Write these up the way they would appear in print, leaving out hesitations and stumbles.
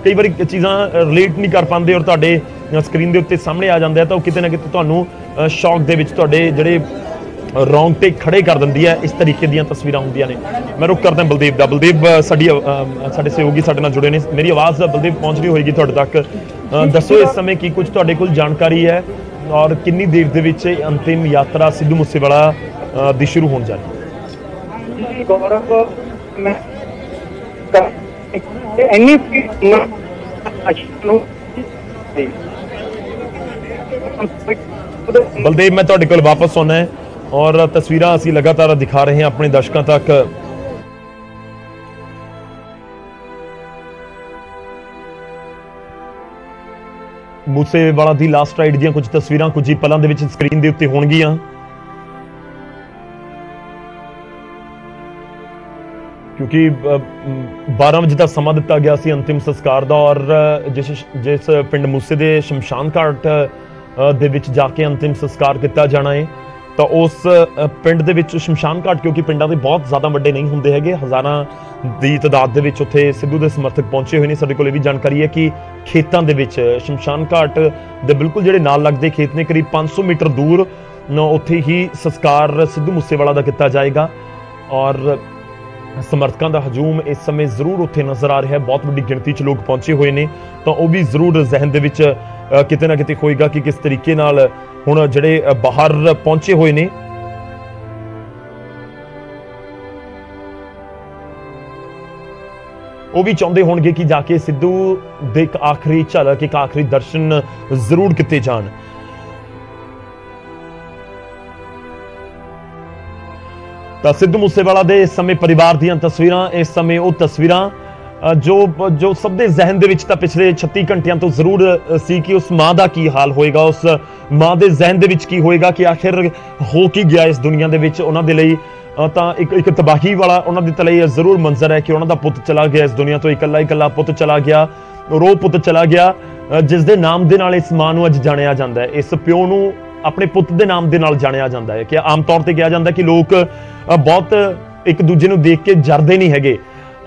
कई बार चीज़ां रिलेट नहीं कर पाते और तुहाडे स्क्रीन के उत्ते सामने आ जाते हैं तो किते ना किते तुहानूं शौक दे विच तुहाडे जिहड़े रोंगटे खड़े कर दिंदी है। इस तरीके दी तस्वीरां होंदियां ने। मैं रुक करदा बलदेव दा। बलदेव साडे सहयोगी साडे नाल जुड़े ने। मेरी आवाज़ बलदेव पहुंच रही होएगी तुहाडे तक। दसो इस समय की कुछ तुहाडे कोल जानकारी है और कितनी देर दे विच अंतिम यात्रा सिद्धू मूसेवाला दी शुरू होण जा रही है? गौरव मैं बलदेव मैं तुहाडे कोल वापस आउणा है और तस्वीरां असीं लगातार दिखा रहे हैं अपने दर्शकों तक। मूसेवाला दी लास्ट राइड दी कुछ तस्वीरां कुछ ही पलों दे विच स्क्रीन दे उत्ते होणगीਆਂ क्योंकि 12 बजे का समा दिता गया सी अंतिम संस्कार का और जिस पिंड मूसे के शमशान घाट दे विच जाके अंतिम संस्कार किया जाना है तो उस पिंड दे विच शमशान घाट क्योंकि पिंडां दे बहुत ज़्यादा वड्डे नहीं होंदे हैगे, हज़ारां दी तादाद दे विच उत्थे सिद्धू दे समर्थक पहुंचे हुए हैं। साडे कोल भी जानकारी है कि खेतां दे विच शमशान घाट दे बिल्कुल जिहड़े नाल लगदे खेत ने करीब 500 मीटर दूर उत्थे ही संस्कार सिद्धू मूसेवाला दा किया जाएगा और समर्थकों का हजूम इस समय जरूर उत्थे नज़र आ रहा है। बहुत वड्डी गिणती च लोग पहुंचे हुए हैं तो वह भी जरूर जहन दे विच किते ना किते होएगा कि किस तरीके नाल हुण जिहड़े बाहर पहुंचे हुए ने वो भी चाहते होणगे कि जाके सिद्धू दे एक आखिरी झलक एक आखिरी दर्शन जरूर किते जाण। तो सिद्धू मूसेवाला दे इस समय परिवार दी तस्वीरां, इस समय वो तस्वीरां जो सब दे जहन दे विच तां पिछले 36 घंटियां तो जरूर सी कि उस मां दा की हाल होएगा, उस मां दे जहन दे विच की होएगा कि आखिर हो की गया इस दुनिया दे विच। उन्हां दे लई तां एक तबाही वाला उन्हां दे लई जरूर मंजर है कि उन्हां दा पुੱਤ चला गया इस दुनिया तो, इकल्ला पुੱਤ चला गया, रो पुੱਤ चला गया जिस दे नाम दे नाल इस मां नूं अज जाणिया जांदा है, इस प्यो नूं अपने पुੱਤ दे नाम दे नाल जाणिया जांदा है। कि आम तौर ते कहा जाता है कि लोग बहुत एक दूजे नूं देख के जरदे नहीं हैगे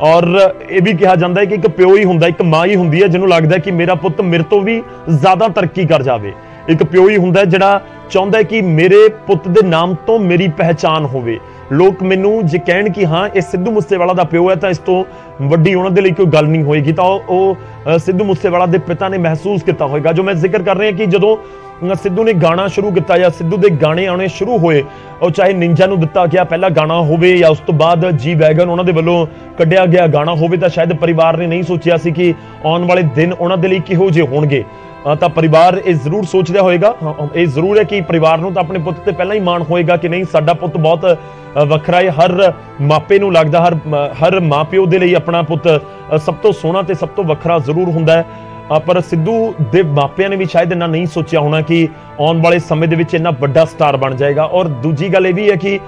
और यह भी कहा जाता है कि एक प्यो ही हुंदा, एक मां ही हुंदी है जिन्होंने लगता है कि मेरा पुੱਤ मेरे तो भी ज्यादा तरक्की कर जाए। एक प्यो ही हुंदा है जिहड़ा चाहुंदा है कि मेरे पुੱਤ दे नाम तो मेरी पहचान होवे, लोग मैनू जे कहण कि हाँ ये सिद्धू मूसेवाला दा प्यो है तो इस तो वड्डी उन्हां दे लई कोई गल नहीं होएगी। तो वो सिद्धू मूसेवाला दे पिता ने महसूस किया होएगा। जो मैं जिक्र कर रहा कि जदों सिद्धू ने गाना शुरू किया या सिद्धू के गाने आने शुरू होए और चाहे निंजा नूं दिता गया पहला गाना होवे या उस तो बाद जी वैगन उन्हां दे वल्लों कढ़िया गया गाना होवे तो शायद परिवार ने नहीं सोचिया सी कि आने वाले दिन उन्हां दे लई किहो जे होणगे। तो परिवार ये जरूर सोच रहा होएगा, ये जरूर है कि परिवार नूं तां अपने पुੱਤ ते पहला ही मान होएगा कि नहीं साडा पुੱਤ बहुत वखरा है। हर मापे नूं लगदा हर मां प्यो दे लई अपना पुੱਤ सब तो सोहना ते सब तो वखरा जरूर हुंदा है। पर सिद्धू दे मापियां ने भी शायद इन्ना नहीं सोचा होना कि आने वाले समय दे विच इन्ना बड़ा स्टार बन जाएगा। और दूजी गल ये भी है कि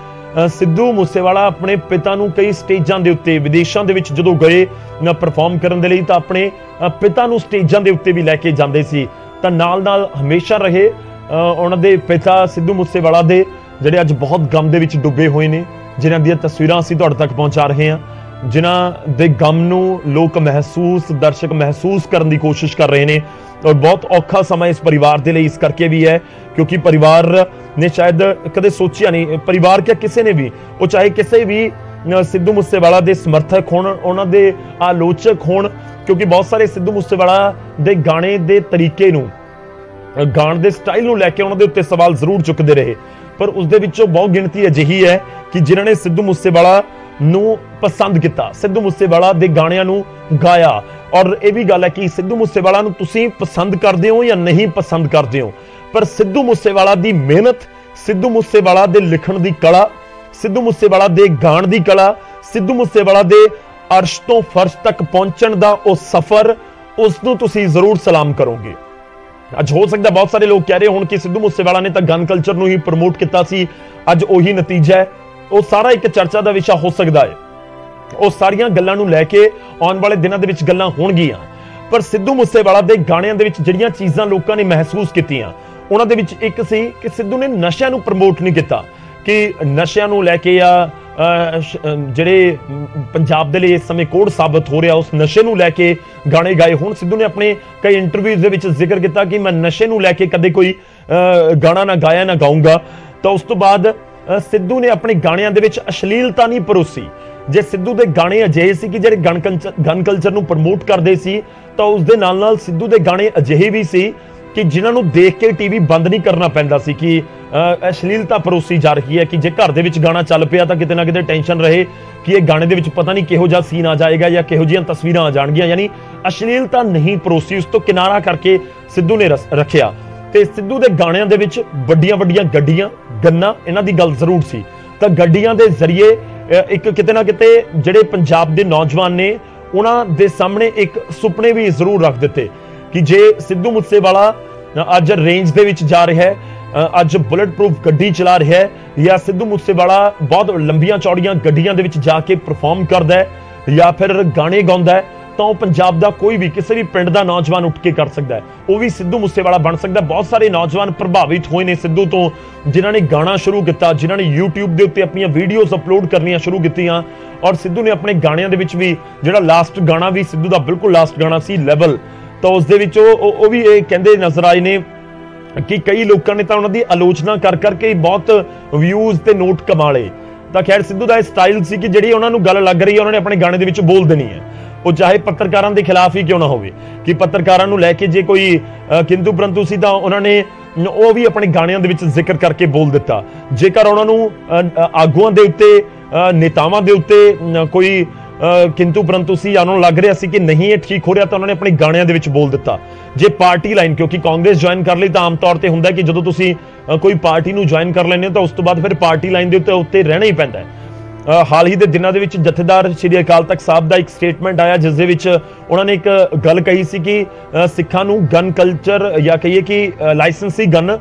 सिद्धू मूसेवाला अपने पिता नूं कई स्टेजां दे उत्ते विदेशां दे विच जदों गए परफॉर्म करन दे लई तां अपने पिता नूं स्टेजां दे उत्ते भी लैके जांदे सी। तां नाल नाल हमेशा रहे उन्हां दे पिता सिद्धू मूसेवाला दे जिहड़े अज बहुत गम दे विच डुबे होए ने, जिन्हां दी तस्वीरां असीं तुहाडे तक पहुंचा रहे हां, जिन्हां दे गम नूं लोक दर्शक महसूस करने की कोशिश कर रहे हैं। और बहुत औखा समा इस परिवार के लिए इस करके भी है क्योंकि परिवार ने शायद कदे सोचिया नहीं, परिवार क्या किसी ने भी, वो चाहे किसी भी सिद्धू मूसेवाला दे समर्थक होण, उन्हां दे आलोचक होण, क्योंकि बहुत सारे सिद्धू मूसेवाला दे गाने दे तरीके नूं गाण दे स्टाइल नूं लैके उन्हां दे उत्ते सवाल जरूर चुकते रहे। पर उस दे विचों बहुत गिणती अजिही है कि जिन्हां ने सिद्धू मूसेवाला नूं पसंद किया, सिद्धू मूसेवाला दे गाणियां नूं गाया। और यह भी गल है कि सिद्धू मूसेवाला नूं तुसीं पसंद करदे हो या नहीं पसंद करदे हो, पर सिद्धू मूसेवाला दी मेहनत, सिद्धू मूसेवाला दे लिखण दी कला, सिद्धू मूसेवाला दे गाण दी कला, सिद्धू मूसेवाला दे अर्श तो फर्श तक पहुंचण दा ओ सफर, उसनूं तुसीं जरूर सलाम करोगे। अज हो सकता बहुत सारे लोग कह रहे होण कि सिद्धू मूसेवाला ने तो गन कल्चर नूं ही प्रमोट किया सी, अज उही नतीजा है। वो सारा एक चर्चा का विषय हो सकता है, वो सारियां गल्लां नूं लैके आने वाले दिनों दे विच गल्लां होणगीਆਂ। पर सिद्धू मूसेवाला दे गाणियां दे विच जिहड़ियां चीज़ां लोकां ने महसूस कीतियां उन्हां दे विच एक सी कि सिद्धू ने नशिਆਂ नूं प्रमोट नहीं किया कि नशिਆਂ नूं लैके या ਜਿਹੜੇ ਪੰਜਾਬ ਦੇ ਲਈ ਇਸ ਸਮੇਂ ਕੋੜ ਸਾਬਤ ਹੋ ਰਿਹਾ ਉਸ ਨਸ਼ੇ ਨੂੰ ਲੈ ਕੇ ਗਾਣੇ ਗਾਏ। ਹੁਣ ਸਿੱਧੂ ਨੇ ਆਪਣੇ ਕਈ ਇੰਟਰਵਿਊਜ਼ ਦੇ ਵਿੱਚ ਜ਼ਿਕਰ ਕੀਤਾ ਕਿ ਮੈਂ ਨਸ਼ੇ ਨੂੰ ਲੈ ਕੇ ਕਦੇ ਕੋਈ ਗਾਣਾ ਨਾ ਗਾਇਆ ਨਾ ਗਾਊਂਗਾ। ਤਾਂ ਉਸ ਤੋਂ ਬਾਅਦ ਸਿੱਧੂ ਨੇ ਆਪਣੇ ਗਾਣਿਆਂ ਦੇ ਵਿੱਚ ਅਸ਼ਲੀਲਤਾ ਨਹੀਂ ਪਰੋਸੀ। ਜੇ ਸਿੱਧੂ ਦੇ ਗਾਣੇ ਅਜਿਹੇ ਸੀ ਕਿ ਜਿਹੜੇ ਗਨ ਕਲਚਰ ਨੂੰ ਪ੍ਰਮੋਟ ਕਰਦੇ ਸੀ, ਤਾਂ ਉਸ ਦੇ ਨਾਲ ਨਾਲ ਸਿੱਧੂ ਦੇ ਗਾਣੇ ਅਜਿਹੇ ਵੀ ਸੀ ਕਿ ਜਿਨ੍ਹਾਂ ਨੂੰ ਦੇਖ ਕੇ ਟੀਵੀ ਬੰਦ ਨਹੀਂ ਕਰਨਾ ਪੈਂਦਾ ਸੀ ਕਿ ਅਸ਼ਲੀਲਤਾ ਪਰੋਸੀ ਜਾ ਰਹੀ ਹੈ, ਕਿ ਜੇ ਘਰ ਦੇ ਵਿੱਚ ਗਾਣਾ ਚੱਲ ਪਿਆ ਤਾਂ ਕਿਤੇ ਨਾ ਕਿਤੇ ਟੈਨਸ਼ਨ ਰਹੇ ਕਿ ਇਹ ਗਾਣੇ ਦੇ ਵਿੱਚ ਪਤਾ ਨਹੀਂ ਕਿਹੋ ਜਿਹਾ ਸੀਨ ਆ ਜਾਏਗਾ ਜਾਂ ਕਿਹੋ ਜਿਹੀਆਂ ਤਸਵੀਰਾਂ ਆ ਜਾਣਗੀਆਂ। ਯਾਨੀ ਅਸ਼ਲੀਲਤਾ ਨਹੀਂ ਪਰੋਸੀ, ਉਸ ਤੋਂ ਕਿਨਾਰਾ ਕਰਕੇ ਸਿੱਧੂ ਨੇ ਰੱਖਿਆ। ਤੇ ਸਿੱਧੂ ਦੇ ਗਾਣਿਆਂ ਦੇ ਵਿੱਚ ਵੱਡੀਆਂ ਵੱਡੀਆਂ ਗੱਡੀਆਂ, ਗੰਨਾ, ਇਹਨਾਂ ਦੀ ਗੱਲ ਜ਼ਰੂਰ ਸੀ। ਤਾਂ ਗੱਡੀਆਂ ਦੇ ਜ਼ਰੀਏ ਇੱਕ ਕਿਤੇ ਨਾ ਕਿਤੇ ਜਿਹੜੇ ਪੰਜਾਬ ਦੇ ਨੌਜਵਾਨ ਨੇ ਉਹਨਾਂ ਦੇ ਸਾਹਮਣੇ ਇੱਕ ਸੁਪਨੇ ਵੀ ਜ਼ਰੂਰ ਰੱਖ ਦਿੱਤੇ ਕਿ ਜੇ ਸਿੱਧੂ ਮੂਸੇਵਾਲਾ ਅੱਜ ਰੇਂਜ ਦੇ ਵਿੱਚ ਜਾ ਰਿਹਾ ਹੈ, ਅੱਜ ਬੁਲਟ ਪ੍ਰੂਫ ਗੱਡੀ ਚਲਾ ਰਿਹਾ ਹੈ, ਜਾਂ ਸਿੱਧੂ ਮੂਸੇਵਾਲਾ ਬਹੁਤ ਲੰਬੀਆਂ ਚੌੜੀਆਂ ਗੱਡੀਆਂ ਦੇ ਵਿੱਚ ਜਾ ਕੇ ਪਰਫਾਰਮ ਕਰਦਾ ਹੈ ਜਾਂ ਫਿਰ ਗਾਣੇ ਗਾਉਂਦਾ ਹੈ, ਤਾਂ ਉਹ ਪੰਜਾਬ ਦਾ ਕੋਈ ਵੀ ਕਿਸੇ ਵੀ ਪਿੰਡ ਦਾ ਨੌਜਵਾਨ ਉੱਠ ਕੇ ਕਰ ਸਕਦਾ ਹੈ, ਉਹ ਵੀ ਸਿੱਧੂ ਮੂਸੇਵਾਲਾ ਬਣ ਸਕਦਾ। ਬਹੁਤ ਸਾਰੇ ਨੌਜਵਾਨ ਪ੍ਰਭਾਵਿਤ ਹੋਏ ਨੇ ਸਿੱਧੂ ਤੋਂ, ਜਿਨ੍ਹਾਂ ਨੇ ਗਾਣਾ ਸ਼ੁਰੂ ਕੀਤਾ, ਜਿਨ੍ਹਾਂ ਨੇ YouTube ਦੇ ਉੱਤੇ ਆਪਣੀਆਂ ਵੀਡੀਓਜ਼ ਅਪਲੋਡ ਕਰਨੀਆਂ ਸ਼ੁਰੂ ਕੀਤੀਆਂ। ਔਰ ਸਿੱਧੂ ਨੇ ਆਪਣੇ ਗਾਣਿਆਂ ਦੇ ਵਿੱਚ ਵੀ ਜਿਹੜਾ ਲਾਸਟ ਗਾਣਾ ਵੀ ਸਿੱਧੂ ਦਾ ਬਿਲਕੁਲ ਲਾਸਟ ਗਾਣਾ ਸੀ ਲੈਵਲ, ਤਾਂ ਉਸ ਦੇ ਵਿੱਚ ਉਹ ਵੀ ਇਹ ਕਹਿੰਦੇ ਨਜ਼ਰ ਆਏ ਨੇ ਕਿ ਕਈ ਲੋਕਾਂ ਨੇ ਤਾਂ ਉਹਨਾਂ ਦੀ ਆਲੋਚਨਾ ਕਰ ਕਰਕੇ ਬਹੁਤ ਵਿਊਜ਼ ਤੇ ਨੋਟ ਕਮਾ ਲਏ। ਤਾਂ ਖੈਰ ਸਿੱਧੂ ਦਾ ਇਹ ਸਟਾਈਲ ਸੀ ਕਿ ਜਿਹੜੀ ਉਹਨਾਂ ਨੂੰ ਗੱਲ ਲੱਗ ਰਹੀ ਹੈ ਉਹਨਾਂ ਨੇ ਆਪਣੇ ਗਾਣੇ ਦੇ ਵਿੱਚ ਬੋਲ ਦੇਣੀ ਹੈ, ਉਹ ਚਾਹੇ ਪੱਤਰਕਾਰਾਂ ਦੇ ਖਿਲਾਫ ਹੀ ਕਿਉਂ ਨਾ ਹੋਵੇ। ਕਿ ਪੱਤਰਕਾਰਾਂ ਨੂੰ ਲੈ ਕੇ ਜੇ ਕੋਈ ਕਿੰਤੂ ਪਰੰਤੂ ਸੀ ਤਾਂ ਉਹਨਾਂ ਨੇ ਉਹ ਵੀ ਆਪਣੇ ਗਾਣਿਆਂ ਦੇ ਵਿੱਚ ਜ਼ਿਕਰ ਕਰਕੇ ਬੋਲ ਦਿੱਤਾ। ਜੇਕਰ ਉਹਨਾਂ ਨੂੰ ਆਗੂਆਂ ਦੇ ਉੱਤੇ, ਨੇਤਾਵਾਂ ਦੇ ਉੱਤੇ ਕੋਈ ਕਿੰਤੂ ਪਰੰਤੂ ਸੀ ਜਾਂ ਉਹਨਾਂ ਨੂੰ ਲੱਗ ਰਿਹਾ ਸੀ ਕਿ ਨਹੀਂ ਇਹ ਠੀਕ ਹੋ ਰਿਹਾ, ਤਾਂ ਉਹਨਾਂ ਨੇ ਆਪਣੇ ਗਾਣਿਆਂ ਦੇ ਵਿੱਚ ਬੋਲ ਦਿੱਤਾ। ਜੇ ਪਾਰਟੀ ਲਾਈਨ, ਕਿਉਂਕਿ ਕਾਂਗਰਸ ਜੁਆਇਨ ਕਰ ਲਈ ਤਾਂ ਆਮ ਤੌਰ ਤੇ ਹੁੰਦਾ ਕਿ ਜਦੋਂ ਤੁਸੀਂ ਕੋਈ ਪਾਰਟੀ ਨੂੰ ਜੁਆਇਨ ਕਰ ਲੈਂਦੇ ਹੋ ਤਾਂ ਉਸ ਤੋਂ ਬਾਅਦ ਫਿਰ ਪਾਰਟੀ ਲਾਈਨ ਦੇ ਉੱਤੇ ਰਹਿਣਾ ਹੀ ਪੈਂਦਾ ਹੈ। ਹਾਲ ਹੀ ਦੇ ਦਿਨਾਂ ਦੇ ਵਿੱਚ ਜਥੇਦਾਰ ਸ਼੍ਰੀ ਅਕਾਲ ਤਖਤ ਸਾਹਿਬ ਦਾ ਇੱਕ ਸਟੇਟਮੈਂਟ ਆਇਆ, ਜਿਸ ਦੇ ਵਿੱਚ ਉਹਨਾਂ ਨੇ ਇੱਕ ਗੱਲ ਕਹੀ ਸੀ ਕਿ ਸਿੱਖਾਂ ਨੂੰ ਗਨ ਕਲਚਰ ਜਾਂ ਕਹੀਏ ਕਿ ਲਾਇਸੈਂਸੀ ਗਨ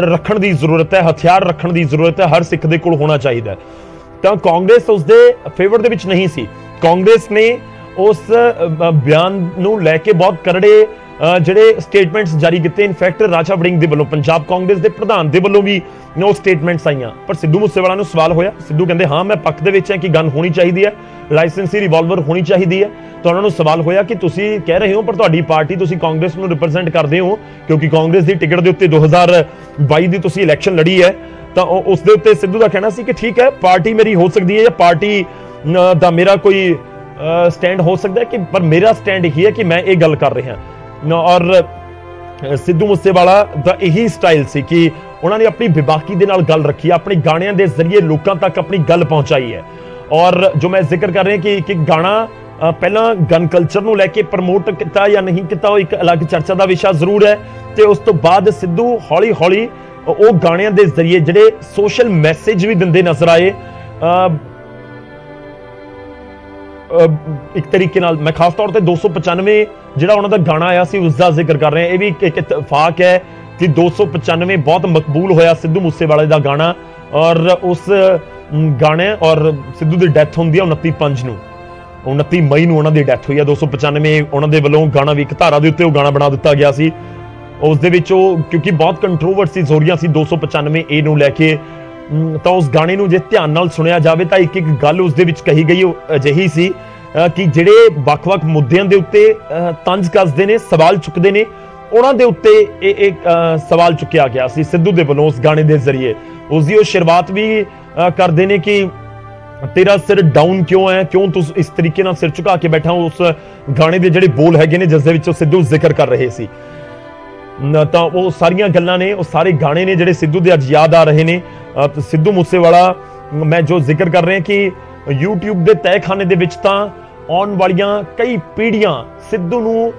ਰੱਖਣ ਦੀ ਜ਼ਰੂਰਤ ਹੈ, ਹਥਿਆਰ ਰੱਖਣ ਦੀ ਜ਼ਰੂਰਤ ਹੈ, ਹਰ ਸਿੱਖ ਦੇ ਕੋਲ ਹੋਣਾ ਚਾਹੀਦਾ। ਤਾਂ ਕਾਂਗਰਸ ਉਸ ਦੇ ਫੇਵਰ ਦੇ ਵਿੱਚ ਨਹੀਂ ਸੀ। ਕਾਂਗਰਸ ਨੇ ਉਸ ਬਿਆਨ ਨੂੰ ਲੈ ਕੇ ਬਹੁਤ ਕਰੜੇ ਜਿਹੜੇ ਸਟੇਟਮੈਂਟਸ ਜਾਰੀ ਕੀਤੇ। ਇਨਫੈਕਟ ਰਾਜਾ ਵੜਿੰਗ ਦੇ ਵੱਲੋਂ, ਪੰਜਾਬ ਕਾਂਗਰਸ ਦੇ ਪ੍ਰਧਾਨ ਦੇ ਵੱਲੋਂ ਵੀ ਨੋ ਸਟੇਟਮੈਂਟਸ ਆਈਆਂ। ਪਰ ਸਿੱਧੂ ਮੂਸੇਵਾਲਾ ਨੂੰ ਸਵਾਲ ਹੋਇਆ, ਸਿੱਧੂ ਕਹਿੰਦੇ ਹਾਂ ਮੈਂ ਪੱਖ ਦੇ ਵਿੱਚ ਹਾਂ ਕਿ ਗਨ ਹੋਣੀ ਚਾਹੀਦੀ ਹੈ, ਲਾਇਸੈਂਸੀ ਰਿਵਾਲਵਰ ਹੋਣੀ ਚਾਹੀਦੀ ਹੈ। ਤਾਂ ਉਹਨਾਂ ਨੂੰ ਸਵਾਲ ਹੋਇਆ ਕਿ ਤੁਸੀਂ ਕਹਿ ਰਹੇ ਹੋ ਪਰ ਤੁਹਾਡੀ ਪਾਰਟੀ, ਤੁਸੀਂ ਕਾਂਗਰਸ ਨੂੰ ਰਿਪਰੈਜ਼ੈਂਟ ਕਰਦੇ ਹੋ, ਕਿਉਂਕਿ ਕਾਂਗਰਸ ਦੀ ਟਿਕਟ ਦੇ ਉੱਤੇ 2022 ਦੀ ਤੁਸੀਂ ਇਲੈਕਸ਼ਨ ਲੜੀ ਹੈ। ਤਾਂ ਉਸ ਦੇ ਉੱਤੇ ਸਿੱਧੂ ਦਾ ਕਹਿਣਾ ਸੀ ਕਿ ਠੀਕ ਹੈ ਪਾਰਟੀ ਮੇਰੀ ਹੋ ਸਕਦੀ ਹੈ ਜਾਂ ਪਾਰਟੀ ਦਾ ਮੇਰਾ ਕੋਈ ਸਟੈਂਡ ਹੋ ਸਕਦਾ ਹੈ, ਕਿ ਪਰ ਮੇਰਾ ਸਟੈਂਡ ਇਹੀ ਹੈ ਕਿ ਮੈਂ ਇਹ ਗੱਲ ਕਰ ਰਿਹਾ। ਔਰ ਸਿੱਧੂ ਮੂਸੇਵਾਲਾ ਦਾ ਇਹੀ ਸਟਾਈਲ ਸੀ ਕਿ ਉਹਨਾਂ ਨੇ ਆਪਣੀ ਬੇਬਾਕੀ ਦੇ ਨਾਲ ਗੱਲ ਰੱਖੀ, ਆਪਣੇ ਗਾਣਿਆਂ ਦੇ ਜ਼ਰੀਏ ਲੋਕਾਂ ਤੱਕ ਆਪਣੀ ਗੱਲ ਪਹੁੰਚਾਈ ਹੈ। ਔਰ ਜੋ ਮੈਂ ਜ਼ਿਕਰ ਕਰ ਰਿਹਾ ਕਿ ਗਾਣਾ ਪਹਿਲਾਂ ਗਨ ਕਲਚਰ ਨੂੰ ਲੈ ਕੇ ਪ੍ਰਮੋਟ ਕੀਤਾ ਜਾਂ ਨਹੀਂ ਕੀਤਾ, ਉਹ ਇੱਕ ਅਲੱਗ ਚਰਚਾ ਦਾ ਵਿਸ਼ਾ ਜ਼ਰੂਰ ਹੈ। ਤੇ ਉਸ ਤੋਂ ਬਾਅਦ ਸਿੱਧੂ ਹੌਲੀ ਹੌਲੀ ਉਹ ਗਾਣਿਆਂ ਦੇ ਜ਼ਰੀਏ ਜਿਹੜੇ ਸੋਸ਼ਲ ਮੈਸੇਜ ਵੀ ਦਿੰਦੇ ਨਜ਼ਰ ਆਏ। ਇੱਕ ਤਰੀਕੇ ਨਾਲ ਮੈਂ ਖਾਸ ਤੌਰ ਤੇ 295 ਜਿਹੜਾ ਉਹਨਾਂ ਦਾ ਗਾਣਾ ਆਇਆ ਸੀ ਉਸ ਦਾ ਜ਼ਿਕਰ ਕਰ ਰਿਹਾ। ਇਹ ਵੀ ਇੱਕ ਇਤਫਾਕ ਹੈ ਕਿ 295 ਬਹੁਤ ਮਕਬੂਲ ਹੋਇਆ ਸਿੱਧੂ ਮੂਸੇਵਾਲੇ ਦਾ ਗਾਣਾ। ਔਰ ਉਸ ਗਾਣੇ ਔਰ ਸਿੱਧੂ ਦੀ ਡੈਥ ਹੁੰਦੀ ਹੈ 29/5 ਨੂੰ, 29 ਮਈ ਨੂੰ ਉਹਨਾਂ ਦੀ ਡੈਥ ਹੋਈ ਹੈ। 295 ਉਹਨਾਂ ਦੇ ਵੱਲੋਂ ਗਾਣਾ ਵੀ ਇੱਕ ਧਾਰਾ ਦੇ ਉੱਤੇ ਉਹ ਗਾਣਾ ਬਣਾ ਦਿੱਤਾ ਗਿਆ ਸੀ। ਉਸ ਦੇ ਵਿੱਚ ਉਹ ਕਿਉਂਕਿ ਬਹੁਤ ਕੰਟਰੋਵਰਸੀਜ਼ ਹੋ ਰਹੀਆਂ ਸੀ 295A ਨੂੰ ਲੈ ਕੇ, ਤਾਂ ਉਸ ਗਾਣੇ ਨੂੰ ਜੇ ਧਿਆਨ ਨਾਲ ਸੁਣਿਆ ਜਾਵੇ ਤਾਂ ਇੱਕ ਗੱਲ ਉਸ ਦੇ ਵਿੱਚ ਕਹੀ ਗਈ ਉਹ ਅਜਿਹੀ ਸੀ ਕਿ ਜਿਹੜੇ ਵੱਖ-ਵੱਖ ਮੁੱਦਿਆਂ ਦੇ ਉੱਤੇ ਤੰਜ ਕੱਸਦੇ ਨੇ, ਸਵਾਲ ਚੁੱਕਦੇ ਨੇ, ਉਹਨਾਂ ਦੇ ਉੱਤੇ ਇਹ ਸਵਾਲ ਚੁੱਕਿਆ ਗਿਆ ਸੀ ਸਿੱਧੂ ਦੇ ਵੱਲੋਂ ਉਸ ਗਾਣੇ ਦੇ ਜ਼ਰੀਏ। ਉਸ ਦੀ ਉਹ ਸ਼ੁਰੂਆਤ ਵੀ ਕਰਦੇ ਨੇ ਕਿ ਤੇਰਾ ਸਿਰ ਡਾਊਨ ਕਿਉਂ ਹੈ, ਕਿਉਂ ਤੂੰ ਇਸ ਤਰੀਕੇ ਨਾਲ ਸਿਰ ਝੁਕਾ ਕੇ ਬੈਠਾ। ਉਸ ਗਾਣੇ ਦੇ ਜਿਹੜੇ ਬੋਲ ਹੈਗੇ ਨੇ ਜਿਸ ਦੇ ਵਿੱਚ ਸਿੱਧੂ ਜ਼ਿਕਰ ਕਰ ਰਹੇ ਸੀ, ਤਾਂ ਉਹ ਸਾਰੀਆਂ ਗੱਲਾਂ ਨੇ, ਉਹ ਸਾਰੇ ਗਾਣੇ ਨੇ ਜਿਹੜੇ ਸਿੱਧੂ ਦੇ ਅੱਜ ਯਾਦ ਆ ਰਹੇ ਨੇ। ਸਿੱਧੂ ਮੂਸੇਵਾਲਾ ਮੈਂ ਜੋ ਜ਼ਿਕਰ ਕਰ ਰਿਹਾ ਕਿ YouTube ਦੇ ਤਹਿਖਾਨੇ ਦੇ ਵਿੱਚ ਤਾਂ ਆਉਣ ਵਾਲੀਆਂ ਕਈ ਪੀੜ੍ਹੀਆਂ ਸਿੱਧੂ ਨੂੰ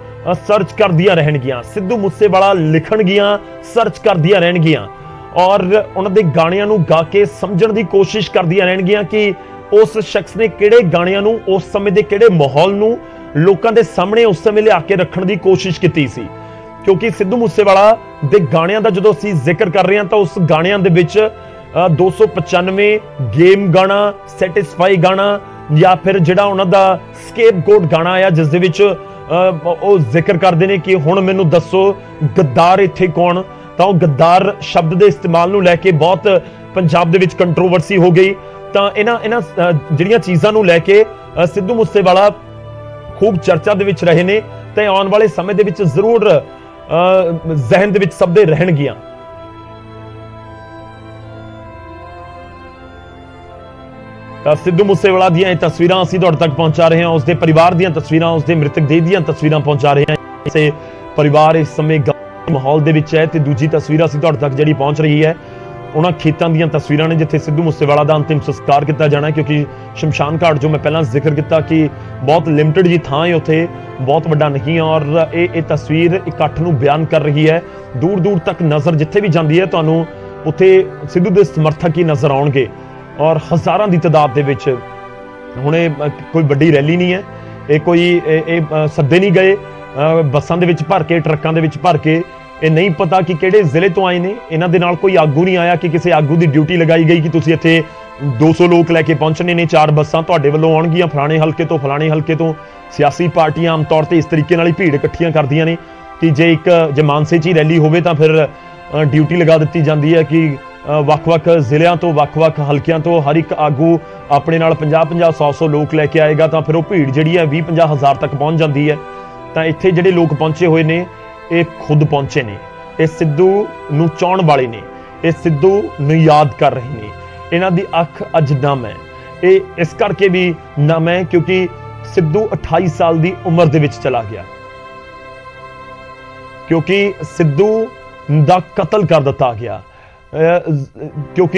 ਸਰਚ ਕਰਦੀਆਂ ਰਹਿਣਗੀਆਂ, ਸਿੱਧੂ ਮੂਸੇਵਾਲਾ ਲਿਖਣਗੀਆਂ, ਸਰਚ ਕਰਦੀਆਂ ਰਹਿਣਗੀਆਂ ਔਰ ਉਹਨਾਂ ਦੇ ਗਾਣਿਆਂ ਨੂੰ ਗਾ ਕੇ ਸਮਝਣ ਦੀ ਕੋਸ਼ਿਸ਼ ਕਰਦੀਆਂ ਰਹਿਣਗੀਆਂ ਕਿ ਉਸ ਸ਼ਖਸ ਨੇ ਕਿਹੜੇ ਗਾਣਿਆਂ ਨੂੰ ਉਸ ਸਮੇਂ ਦੇ ਕਿਹੜੇ ਮਾਹੌਲ ਨੂੰ ਲੋਕਾਂ ਦੇ ਸਾਹਮਣੇ ਉਸ ਸਮੇਂ ਲਿਆ ਕੇ ਰੱਖਣ ਦੀ ਕੋਸ਼ਿਸ਼ ਕੀਤੀ ਸੀ। ਕਿਉਂਕਿ ਸਿੱਧੂ ਮੂਸੇਵਾਲਾ ਦੇ ਗਾਣਿਆਂ ਦਾ ਜਦੋਂ ਅਸੀਂ ਜ਼ਿਕਰ ਕਰ ਰਹੇ ਹਾਂ ਤਾਂ ਉਸ ਗਾਣਿਆਂ ਦੇ ਵਿੱਚ 295 ਗੇਮ ਗਾਣਾ, ਸੈਟੀਸਫਾਈ ਗਾਣਾ ਜਾਂ ਫਿਰ ਜਿਹੜਾ ਉਹਨਾਂ ਦਾ ਸਕੇਪਗੋਟ ਗਾਣਾ ਆਇਆ ਜਿਸ ਦੇ ਵਿੱਚ ਉਹ ਜ਼ਿਕਰ ਕਰਦੇ ਨੇ ਕਿ ਹੁਣ ਮੈਨੂੰ ਦੱਸੋ ਗੱਦਾਰ ਇੱਥੇ ਕੌਣ। ਤਾਂ ਉਹ ਗੱਦਾਰ ਸ਼ਬਦ ਦੇ ਇਸਤੇਮਾਲ ਨੂੰ ਲੈ ਕੇ ਬਹੁਤ ਪੰਜਾਬ ਦੇ ਵਿੱਚ ਕੰਟਰੋਵਰਸੀ ਹੋ ਗਈ। ਤਾਂ ਇਹਨਾਂ ਜਿਹੜੀਆਂ ਚੀਜ਼ਾਂ ਨੂੰ ਲੈ ਕੇ ਸਿੱਧੂ ਮੂਸੇਵਾਲਾ खूब चर्चा दे विच रहे ने ते आने वाले समय दे विच जरूर जहन दे विच सब दे रहणगियां। सिद्धू मूसेवाला दीयां तस्वीरां असीं तुहाडे तक पहुंचा रहे हैं, उसके परिवार दीयां तस्वीरां, उसके मृतक देह दीयां तस्वीरां पहुंचा रहे हैं। इसे परिवार इस समय माहौल दे विच है ते दूजी तस्वीर असीं तुहाडे तक जिहड़ी पहुंच रही है उन्हां खेतां दीयां तस्वीरां ने जिथे सिद्धू मूसेवाला दा अंतिम संस्कार किया जाना है, क्योंकि शमशान घाट जो मैं पहला जिक्र किया कि बहुत लिमिटेड जी थां है, उत्थे बहुत वड्डा नहीं है। और ये तस्वीर इकट्ठ नूं बयान कर रही है। दूर दूर तक नज़र जिथे भी जाती है तुहानूं उत्थे सिद्धू दे समर्थक ही नज़र आउणगे और हज़ारां दी तादाद दे विच। हुण कोई वड्डी रैली नहीं है, ये कोई सद्दे नहीं गए बसां दे विच भर के, ट्रकां दे विच भर के। ये नहीं पता कि किहड़े जिले तो आए ने, इन्हां दे नाल कोई आगू नहीं आया कि किसी आगू की ड्यूटी लगाई गई कि तुसीं इत्थे 200 लोग लैके पहुंचने ने, 4 बसां तुहाडे वल्लों आउणगीआं फलाणे हलके तो फलाणे हलके तो। सियासी पार्टियां आम तौर पर इस तरीके नाल ही भीड़ इकट्ठियां करदियां ने कि जे मानसे 'च ही रैली होवे तां फिर ड्यूटी लगा दित्ती जांदी है कि ਵੱਖ-ਵੱਖ ਜ਼ਿਲ੍ਹਿਆਂ ਤੋਂ ਵੱਖ-ਵੱਖ ਹਲਕਿਆਂ ਤੋਂ हर एक आगू अपने नाल 50-50 100-100 लोग लैके आएगा तां फिर वो भीड़ जिहड़ी है 20-50 हज़ार तक पहुंच जाती है। तां इत्थे जिहड़े लोग पहुंचे हुए ने ये खुद पहुंचे ने, ये सिद्धू नूं चाहण वाले ने, ये सिद्धू नूं याद कर रहे ने। इन्हां दी अख अज नम है, ये इस करके भी नम है क्योंकि सिद्धू 28 साल की उम्र दे विच चला गया, क्योंकि सिद्धू दा कतल कर दिता गया। क्योंकि